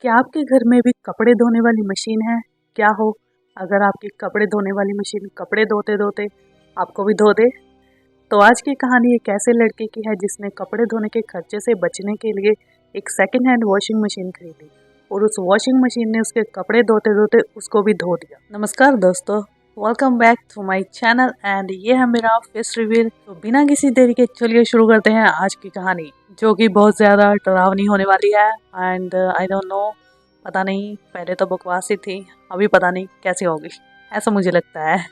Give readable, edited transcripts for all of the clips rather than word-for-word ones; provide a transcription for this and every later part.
क्या आपके घर में भी कपड़े धोने वाली मशीन है? क्या हो अगर आपकी कपड़े धोने वाली मशीन कपड़े धोते धोते आपको भी धो दे? तो आज की कहानी एक ऐसे लड़के की है जिसने कपड़े धोने के खर्चे से बचने के लिए एक सेकंड हैंड वॉशिंग मशीन खरीदी और उस वॉशिंग मशीन ने उसके कपड़े धोते धोते उसको भी धो दिया। नमस्कार दोस्तों, welcome back to my channel and ये है मेरा फेस रिवील। तो बिना किसी देरी के चलिए शुरू करते हैं आज की कहानी, जो कि बहुत ज़्यादा डरावनी होने वाली है। एंड आई डोंट नो, पता नहीं, पहले तो बकवास ही थी, अभी पता नहीं कैसे होगी, ऐसा मुझे लगता है।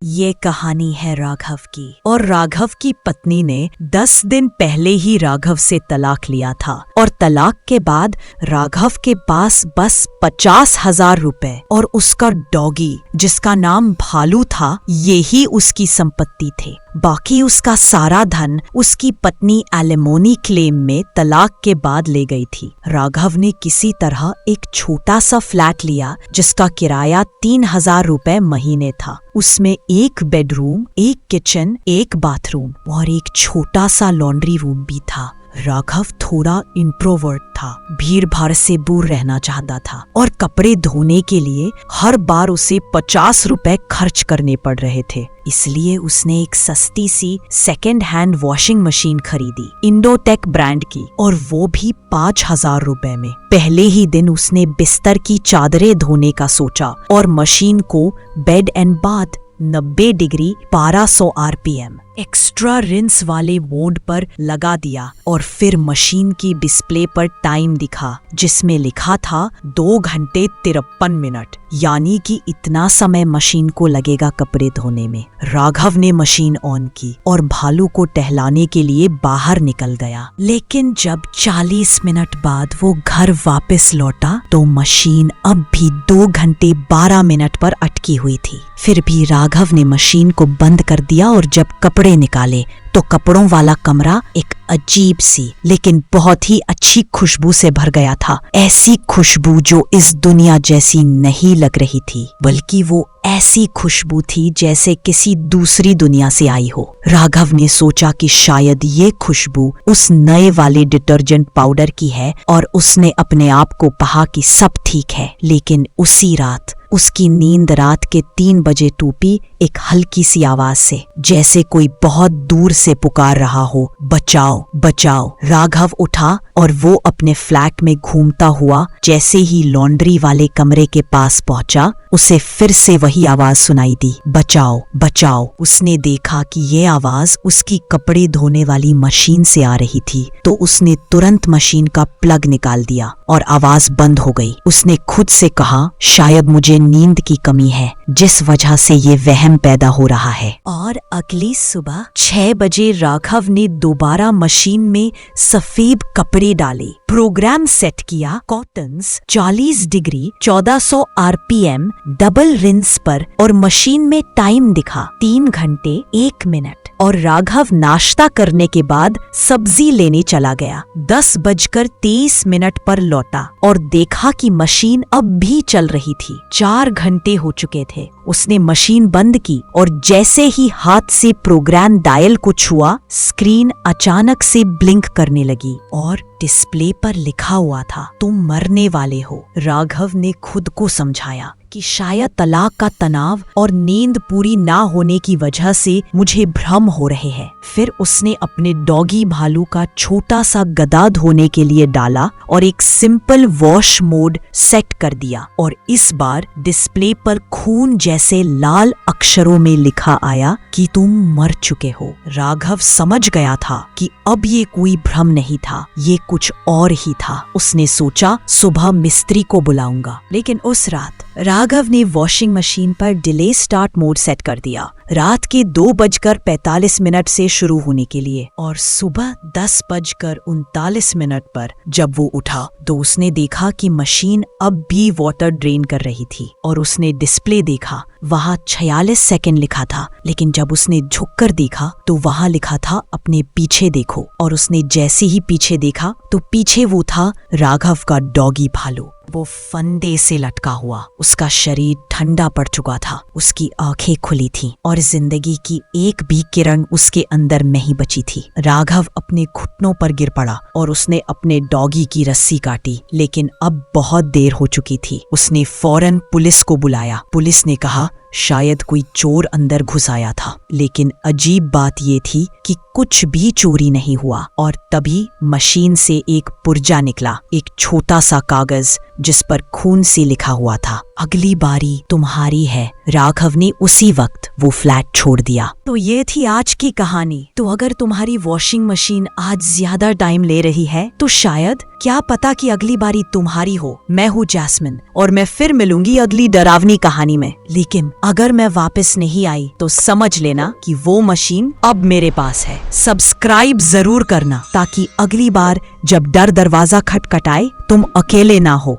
ये कहानी है राघव की, और राघव की पत्नी ने 10 दिन पहले ही राघव से तलाक लिया था और तलाक के बाद राघव के पास बस 50,000 रुपए और उसका डॉगी जिसका नाम भालू था, यही उसकी संपत्ति थे। बाकी उसका सारा धन उसकी पत्नी एलिमोनी क्लेम में तलाक के बाद ले गई थी। राघव ने किसी तरह एक छोटा सा फ्लैट लिया जिसका किराया 3,000 रुपए महीने था। उसमें एक बेडरूम, एक किचन, एक बाथरूम और एक छोटा सा लॉन्ड्री रूम भी था। राघव थोड़ा इंट्रोवर्ट था, भीड़ भाड़ से दूर रहना चाहता था और कपड़े धोने के लिए हर बार उसे 50 रुपए खर्च करने पड़ रहे थे। इसलिए उसने एक सस्ती सी सेकेंड हैंड वॉशिंग मशीन खरीदी, इंडोटेक ब्रांड की, और वो भी 5,000 रुपए में। पहले ही दिन उसने बिस्तर की चादरें धोने का सोचा और मशीन को bed and bath 90 degree 1200 RPM extra rinse वाले मोड पर लगा दिया और फिर मशीन की डिस्प्ले पर टाइम दिखा जिसमें लिखा था 2 घंटे 53 मिनट, यानी कि इतना समय मशीन को लगेगा कपड़े धोने में। राघव ने मशीन ऑन की और भालू को टहलाने के लिए बाहर निकल गया, लेकिन जब 40 मिनट बाद वो घर वापस लौटा तो मशीन अब भी 2 घंटे 12 मिनट पर अटकी हुई थी। फिर भी राघव ने मशीन को बंद कर दिया और जब कपड़े निकाले तो कपड़ों वाला कमरा एक अजीब सी लेकिन बहुत ही अच्छी खुशबू से भर गया था। ऐसी खुशबू जो इस दुनिया जैसी नहीं लग रही थी, बल्कि वो ऐसी खुशबू थी जैसे किसी दूसरी दुनिया से आई हो। राघव ने सोचा कि शायद ये खुशबू उस नए वाले डिटर्जेंट पाउडर की है और उसने अपने आप को कहा कि सब ठीक है। लेकिन उसी रात उसकी नींद रात के 3 बजे टूटी एक हल्की सी आवाज से, जैसे कोई बहुत दूर से पुकार रहा हो, बचाओ बचाओ। राघव उठा और वो अपने फ्लैट में घूमता हुआ जैसे ही लॉन्ड्री वाले कमरे के पास पहुंचा, उसे फिर से वही आवाज सुनाई दी, बचाओ बचाओ। उसने देखा कि ये आवाज उसकी कपड़े धोने वाली मशीन से आ रही थी, तो उसने तुरंत मशीन का प्लग निकाल दिया और आवाज बंद हो गई। उसने खुद से कहा, शायद मुझे नींद की कमी है जिस वजह से ये वहम पैदा हो रहा है। और अगली सुबह 6 बजे राघव ने दोबारा मशीन में सफेद कपड़े डाले, प्रोग्राम सेट किया cottons 40 degree 1400 RPM double rinse पर और मशीन में टाइम दिखा 3 घंटे 1 मिनट। और राघव नाश्ता करने के बाद सब्जी लेने चला गया। 10:23 पर लौटा और देखा कि मशीन अब भी चल रही थी। 4 घंटे हो चुके थे। उसने मशीन बंद की और जैसे ही हाथ से प्रोग्राम डायल को छुआ, स्क्रीन अचानक से ब्लिंक करने लगी और डिस्प्ले पर लिखा हुआ था, तुम मरने वाले हो। राघव ने खुद को समझाया कि शायद तलाक का तनाव और नींद पूरी ना होने की वजह से मुझे भ्रम हो रहे हैं। फिर उसने अपने डॉगी भालू का छोटा सा गदा धोने के लिए डाला और एक सिंपल वॉश मोड सेट कर दिया और इस बार डिस्प्ले पर खून जैसे लाल अक्षरों में लिखा आया कि तुम मर चुके हो। राघव समझ गया था कि अब ये कोई भ्रम नहीं था, ये कुछ और ही था। उसने सोचा सुबह मिस्त्री को बुलाऊंगा, लेकिन उस रात राघव ने वॉशिंग मशीन पर डिले स्टार्ट मोड सेट कर दिया, रात के 2:45 से शुरू होने के लिए, और सुबह 10:39 पर जब वो उठा तो उसने देखा कि मशीन अब भी वाटर ड्रेन कर रही थी और उसने डिस्प्ले देखा, वहाँ 46 सेकंड लिखा था, लेकिन जब उसने झुककर देखा तो वहाँ लिखा था अपने पीछे देखो। और उसने जैसे ही पीछे देखा तो पीछे वो था राघव का डॉगी भालू। वो फंदे से लटका हुआ। उसका शरीर ठंडा पड़ चुका था, उसकी आंखें खुली थीं और जिंदगी की एक भी किरण उसके अंदर नहीं बची थी। राघव अपने घुटनों पर गिर पड़ा और उसने अपने डॉगी की रस्सी काटी, लेकिन अब बहुत देर हो चुकी थी। उसने फौरन पुलिस को बुलाया। पुलिस ने कहा शायद कोई चोर अंदर घुस आया था, लेकिन अजीब बात ये थी कि कुछ भी चोरी नहीं हुआ। और तभी मशीन से एक पुर्जा निकला, एक छोटा सा कागज जिस पर खून से लिखा हुआ था, अगली बारी तुम्हारी है। राघव ने उसी वक्त वो फ्लैट छोड़ दिया। तो ये थी आज की कहानी। तो अगर तुम्हारी वॉशिंग मशीन आज ज्यादा टाइम ले रही है तो शायद, क्या पता कि अगली बारी तुम्हारी हो। मैं हूँ जैस्मिन और मैं फिर मिलूंगी अगली डरावनी कहानी में। लेकिन अगर मैं वापस नहीं आई तो समझ लेना कि वो मशीन अब मेरे पास है। सब्सक्राइब जरूर करना ताकि अगली बार जब डर दरवाजा खटखटाए तुम अकेले ना हो।